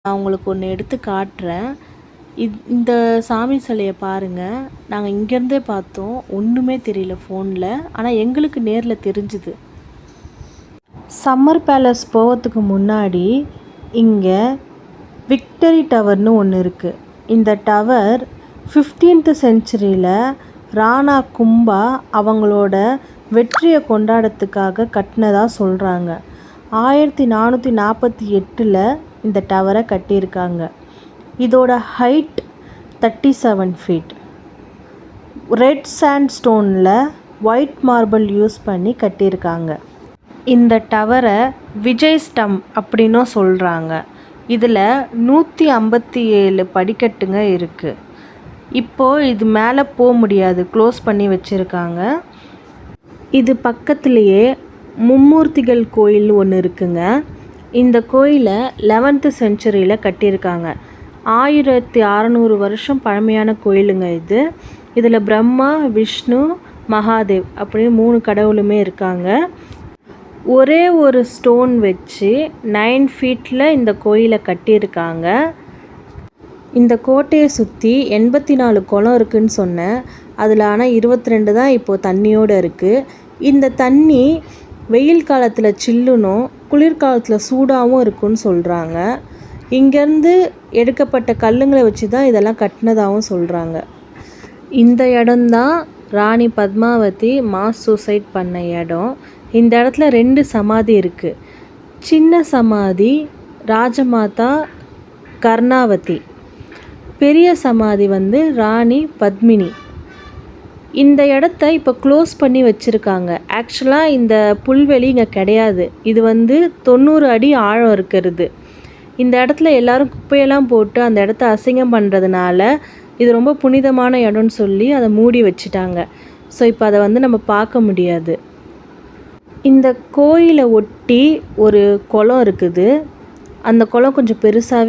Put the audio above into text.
நான் உங்களுக்கு ஒன்று எடுத்து காட்டுறேன். இந்த சாமி சிலையை பாருங்கள். நாங்கள் இங்கேருந்தே பார்த்தோம், ஒன்றுமே தெரியல ஃபோனில். ஆனால் எங்களுக்கு நேரில் தெரிஞ்சுது. சம்மர் பேலஸ் போகிறதுக்கு முன்னாடி இங்கே விக்டரி டவர்னு ஒன்று இருக்குது. இந்த டவர் 15th செஞ்சுரியில் ராணா கும்பா அவங்களோட வெற்றியை கொண்டாடத்துக்காக கட்டினதாக சொல்கிறாங்க. 1448 இந்த டவரை கட்டியிருக்காங்க. இதோட ஹைட் 37 ஃபீட். ரெட் சாண்ட் ஸ்டோனில் ஒயிட் மார்பிள் யூஸ் பண்ணி கட்டியிருக்காங்க. இந்த டவரை விஜய் ஸ்டம் அப்படின்னும் சொல்கிறாங்க. இதில் 157 படிக்கட்டுங்க இருக்குது. இப்போது இது மேலே போக முடியாது, க்ளோஸ் பண்ணி வச்சுருக்காங்க. இது பக்கத்துலேயே மும்மூர்த்திகள் கோயில் ஒன்று இருக்குங்க. இந்த கோயிலை 11th செஞ்சுரியில் கட்டியிருக்காங்க. 1600 வருஷம் பழமையான கோயிலுங்க இது. இதில் பிரம்மா, விஷ்ணு, மகாதேவ் அப்படின்னு 3 கடவுளுமே இருக்காங்க. ஒரே ஒரு ஸ்டோன் வச்சு 9 ஃபீட்டில் இந்த கோயிலை கட்டியிருக்காங்க. இந்த கோட்டையை சுற்றி 84 குளம் இருக்குதுன்னு சொன்னேன். அதில் ஆனால் 22 தான் இப்போது தண்ணியோடு இருக்குது. இந்த தண்ணி வெயில் காலத்தில் சில்லுனும் குளிர்காலத்தில் சூடாகவும் இருக்குன்னு சொல்கிறாங்க. இங்கேருந்து எடுக்கப்பட்ட கல்லுங்களை வச்சு தான் இதெல்லாம் கட்டினதாகவும் சொல்கிறாங்க. இந்த இடம்தான் ராணி பத்மாவதி மாஸ் சூசைட் பண்ண இடம். இந்த இடத்துல 2 சமாதி இருக்குது. சின்ன சமாதி ராஜமாதா கர்ணாவதி, பெரிய சமாதி ராணி பத்மினி. இந்த இடத்த இப்போ க்ளோஸ் பண்ணி வச்சுருக்காங்க. ஆக்சுவலாக இந்த புல்வெளி இங்கே கிடையாது. இது 90 அடி ஆழம் இருக்கிறது. இந்த இடத்துல எல்லோரும் குப்பையெல்லாம் போட்டு அந்த இடத்த அசிங்கம் பண்ணுறதுனால இது ரொம்ப புனிதமான இடம்னு சொல்லி அதை மூடி வச்சுட்டாங்க. ஸோ இப்போ அதை நம்ம பார்க்க முடியாது. இந்த கோயிலை ஒட்டி ஒரு குளம் இருக்குது. அந்த குளம் கொஞ்சம் பெருசாகவே